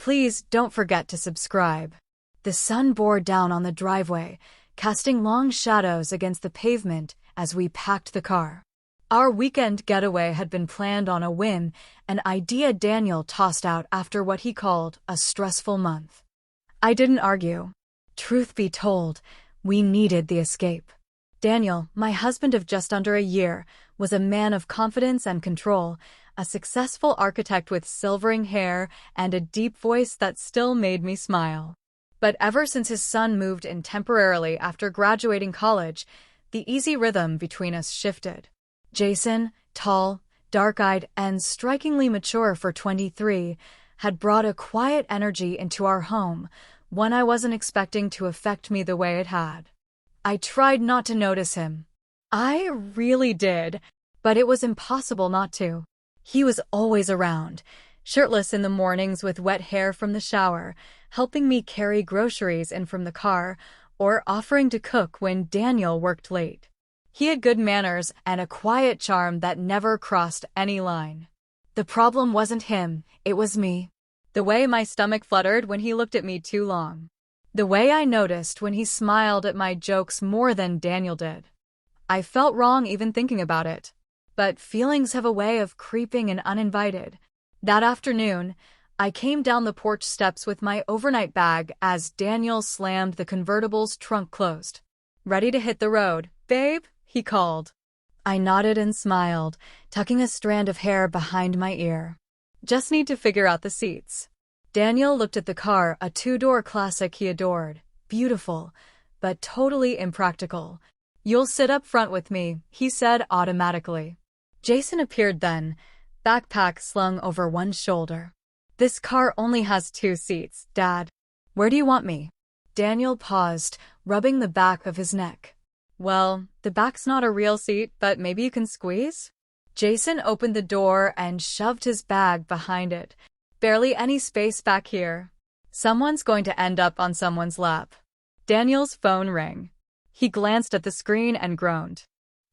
Please don't forget to subscribe. The sun bore down on the driveway, casting long shadows against the pavement as we packed the car. Our weekend getaway had been planned on a whim, an idea Daniel tossed out after what he called a stressful month. I didn't argue. Truth be told, we needed the escape. Daniel, my husband of just under a year, was a man of confidence and control, a successful architect with silvering hair and a deep voice that still made me smile. But ever since his son moved in temporarily after graduating college, the easy rhythm between us shifted. Jason, tall, dark-eyed, and strikingly mature for 23, had brought a quiet energy into our home, one I wasn't expecting to affect me the way it had. I tried not to notice him. I really did, but it was impossible not to. He was always around, shirtless in the mornings with wet hair from the shower, helping me carry groceries in from the car, or offering to cook when Daniel worked late. He had good manners and a quiet charm that never crossed any line. The problem wasn't him, it was me. The way my stomach fluttered when he looked at me too long. The way I noticed when he smiled at my jokes more than Daniel did. I felt wrong even thinking about it. But feelings have a way of creeping in uninvited. That afternoon, I came down the porch steps with my overnight bag as Daniel slammed the convertible's trunk closed. "Ready to hit the road, babe?" he called. I nodded and smiled, tucking a strand of hair behind my ear. "Just need to figure out the seats." Daniel looked at the car, a two-door classic he adored. Beautiful, but totally impractical. "You'll sit up front with me," he said automatically. Jason appeared then, backpack slung over one shoulder. "This car only has 2 seats, Dad. Where do you want me?" Daniel paused, rubbing the back of his neck. "Well, the back's not a real seat, but maybe you can squeeze?" Jason opened the door and shoved his bag behind it. "Barely any space back here. Someone's going to end up on someone's lap." Daniel's phone rang. He glanced at the screen and groaned.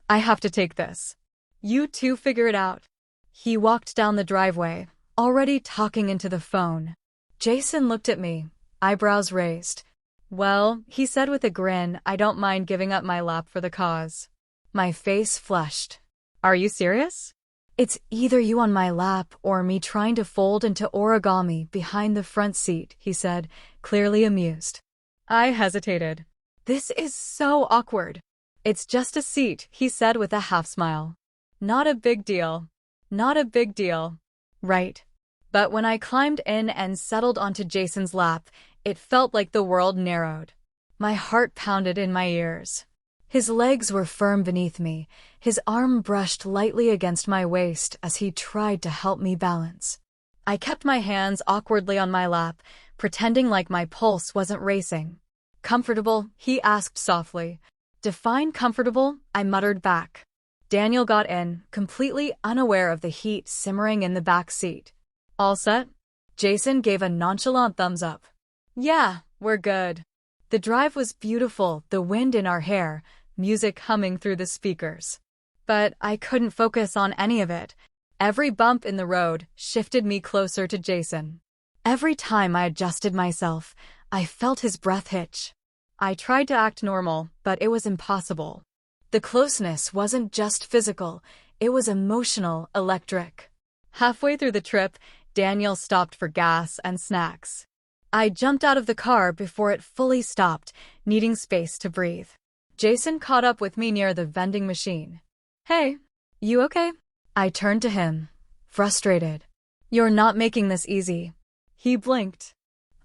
"I have to take this. You two figure it out." He walked down the driveway, already talking into the phone. Jason looked at me, eyebrows raised. "Well," he said with a grin, "I don't mind giving up my lap for the cause." My face flushed. "Are you serious?" "It's either you on my lap or me trying to fold into origami behind the front seat," he said, clearly amused. I hesitated. "This is so awkward." "It's just a seat," he said with a half smile. "Not a big deal." "Not a big deal." Right. But when I climbed in and settled onto Jason's lap, it felt like the world narrowed. My heart pounded in my ears. His legs were firm beneath me, his arm brushed lightly against my waist as he tried to help me balance. I kept my hands awkwardly on my lap, pretending like my pulse wasn't racing. "Comfortable?" he asked softly. "Define comfortable," I muttered back. Daniel got in, completely unaware of the heat simmering in the back seat. "All set?" Jason gave a nonchalant thumbs up. "Yeah, we're good." The drive was beautiful, the wind in our hair, music humming through the speakers. But I couldn't focus on any of it. Every bump in the road shifted me closer to Jason. Every time I adjusted myself, I felt his breath hitch. I tried to act normal, but it was impossible. The closeness wasn't just physical, it was emotional, electric. Halfway through the trip, Daniel stopped for gas and snacks. I jumped out of the car before it fully stopped, needing space to breathe. Jason caught up with me near the vending machine. "Hey, you okay?" I turned to him, frustrated. "You're not making this easy." He blinked.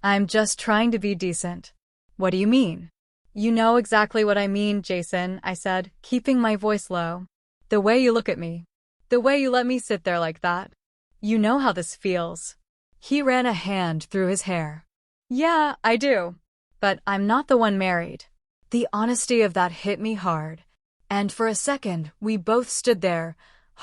"I'm just trying to be decent." "What do you mean?" "You know exactly what I mean, Jason," I said, keeping my voice low. "The way you look at me. The way you let me sit there like that. You know how this feels." He ran a hand through his hair. "Yeah, I do. But I'm not the one married." The honesty of that hit me hard. And for a second, we both stood there,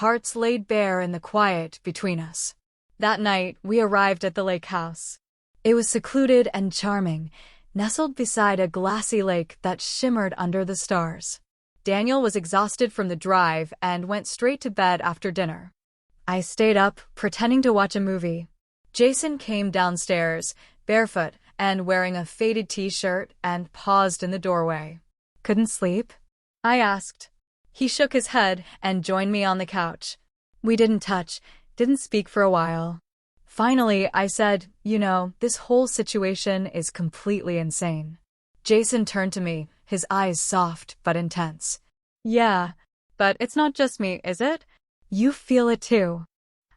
hearts laid bare in the quiet between us. That night, we arrived at the lake house. It was secluded and charming, nestled beside a glassy lake that shimmered under the stars. Daniel was exhausted from the drive and went straight to bed after dinner. I stayed up, pretending to watch a movie. Jason came downstairs, barefoot and wearing a faded t-shirt, and paused in the doorway. "Couldn't sleep?" I asked. He shook his head and joined me on the couch. We didn't touch, didn't speak for a while. Finally, I said, this whole situation is completely insane. Jason turned to me, his eyes soft but intense. "Yeah, but it's not just me, is it? You feel it too."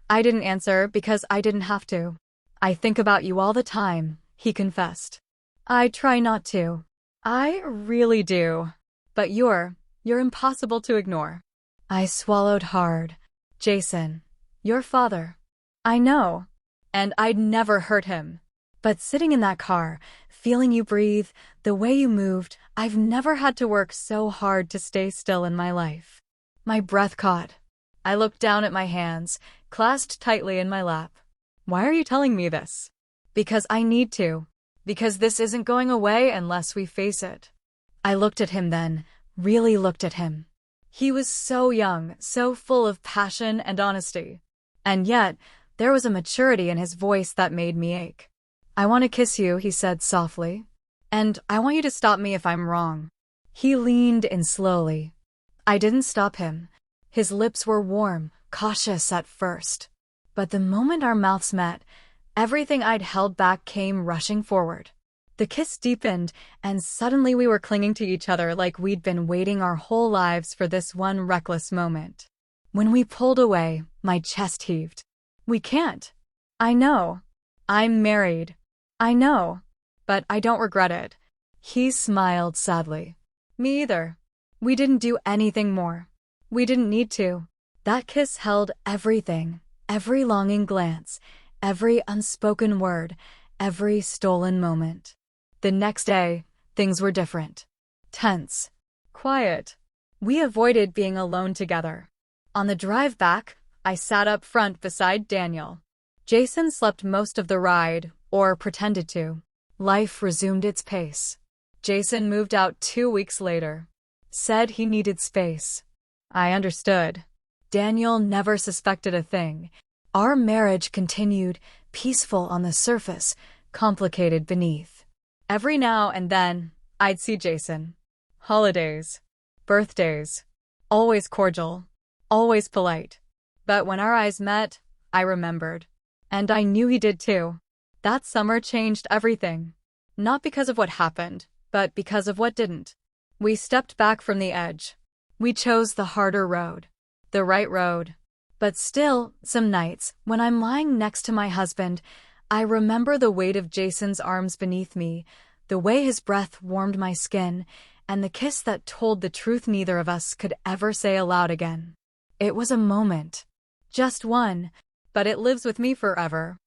I didn't answer because I didn't have to. "I think about you all the time," he confessed. "I try not to. I really do. But you're impossible to ignore." I swallowed hard. "Jason, your father. I know. And I'd never hurt him. But sitting in that car, feeling you breathe, the way you moved, I've never had to work so hard to stay still in my life." My breath caught. I looked down at my hands, clasped tightly in my lap. "Why are you telling me this?" "Because I need to. Because this isn't going away unless we face it." I looked at him then, really looked at him. He was so young, so full of passion and honesty. And yet, there was a maturity in his voice that made me ache. "I want to kiss you," he said softly. "And I want you to stop me if I'm wrong." He leaned in slowly. I didn't stop him. His lips were warm, cautious at first. But the moment our mouths met, everything I'd held back came rushing forward. The kiss deepened, and suddenly we were clinging to each other like we'd been waiting our whole lives for this one reckless moment. When we pulled away, my chest heaved. "We can't." "I know. I'm married." "I know. But I don't regret it." He smiled sadly. "Me either. We didn't do anything more. We didn't need to." That kiss held everything, every longing glance, every unspoken word, every stolen moment. The next day, things were different. Tense. Quiet. We avoided being alone together. On the drive back, I sat up front beside Daniel. Jason slept most of the ride, or pretended to. Life resumed its pace. Jason moved out 2 weeks later. Said he needed space. I understood. Daniel never suspected a thing. Our marriage continued, peaceful on the surface, complicated beneath. Every now and then, I'd see Jason. Holidays. Birthdays. Always cordial. Always polite. But when our eyes met, I remembered. And I knew he did too. That summer changed everything. Not because of what happened, but because of what didn't. We stepped back from the edge. We chose the harder road. The right road. But still, some nights, when I'm lying next to my husband, I remember the weight of Jason's arms beneath me, the way his breath warmed my skin, and the kiss that told the truth neither of us could ever say aloud again. It was a moment. Just one, but it lives with me forever.